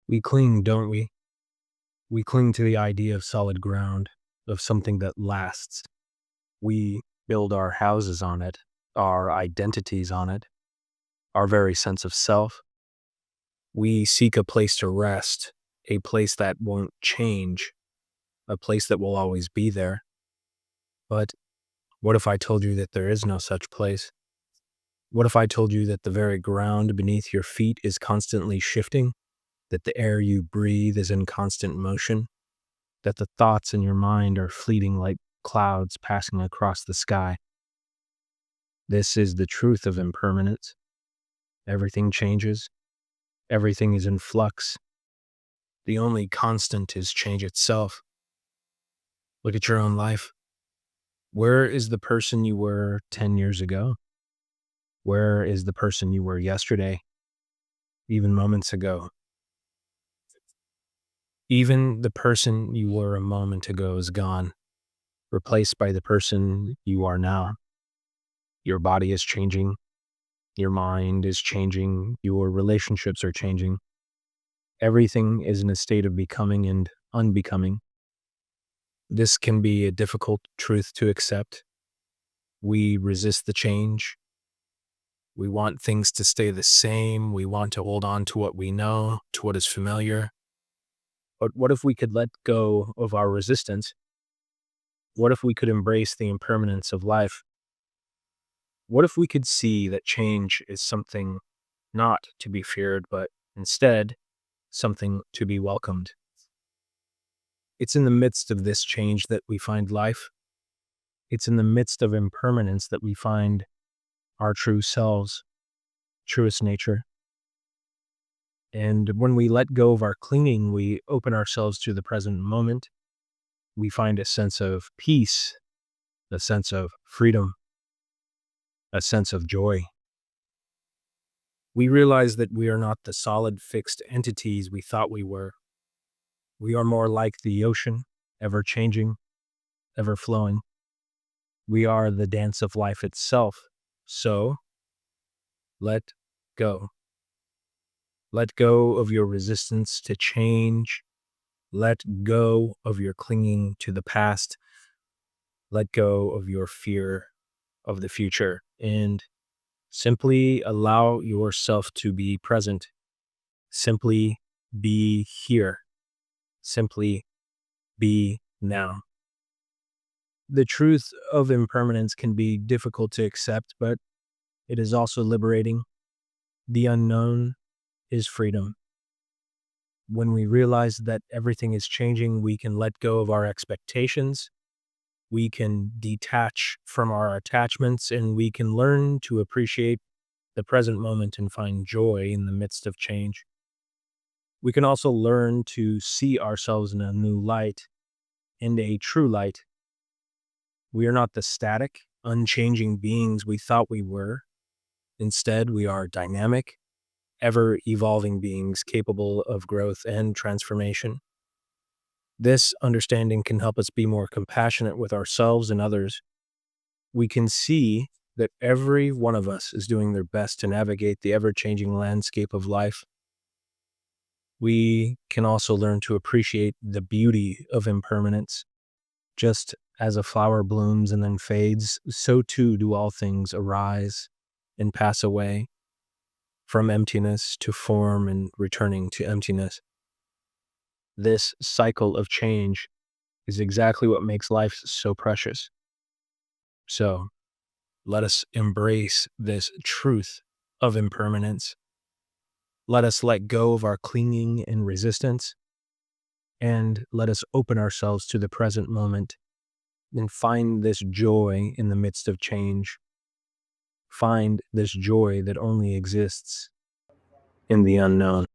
We cling, don't we? We cling to the idea of solid ground, of something that lasts. We build our houses on it, our identities on it, our very sense of self. We seek a place to rest, a place that won't change, a place that will always be there. But what if I told you that there is no such place? What if I told you that the very ground beneath your feet is constantly shifting, that the air you breathe is in constant motion, that the thoughts in your mind are fleeting like clouds passing across the sky? This is the truth of impermanence. Everything changes. Everything is in flux. The only constant is change itself. Look at your own life. Where is the person you were 10 years ago? Where is the person you were yesterday, even moments ago? Even the person you were a moment ago is gone, replaced by the person you are now. Your body is changing. Your mind is changing. Your relationships are changing. Everything is in a state of becoming and unbecoming. This can be a difficult truth to accept. We resist the change. We want things to stay the same. We want to hold on to what we know, to what is familiar. But what if we could let go of our resistance? What if we could embrace the impermanence of life? What if we could see that change is something not to be feared, but instead something to be welcomed? It's in the midst of this change that we find life. It's in the midst of impermanence that we find our true selves, truest nature. And when we let go of our clinging, we open ourselves to the present moment. We find a sense of peace, a sense of freedom, a sense of joy. We realize that we are not the solid, fixed entities we thought we were. We are more like the ocean, ever changing, ever flowing. We are the dance of life itself. So, let go. Let go of your resistance to change. Let go of your clinging to the past. Let go of your fear of the future and simply allow yourself to be present. Simply be here. Simply be now. The truth of impermanence can be difficult to accept, but it is also liberating. The unknown is freedom. When we realize that everything is changing, we can let go of our expectations. We can detach from our attachments, and we can learn to appreciate the present moment and find joy in the midst of change. We can also learn to see ourselves in a new light, in a true light. We are not the static, unchanging beings we thought we were. Instead, we are dynamic, ever-evolving beings capable of growth and transformation. This understanding can help us be more compassionate with ourselves and others. We can see that every one of us is doing their best to navigate the ever-changing landscape of life. We can also learn to appreciate the beauty of impermanence. Just as a flower blooms and then fades, so too do all things arise and pass away, from emptiness to form and returning to emptiness. This cycle of change is exactly what makes life so precious. So, let us embrace this truth of impermanence. Let us let go of our clinging and resistance, and let us open ourselves to the present moment and find this joy in the midst of change. Find this joy that only exists in the unknown.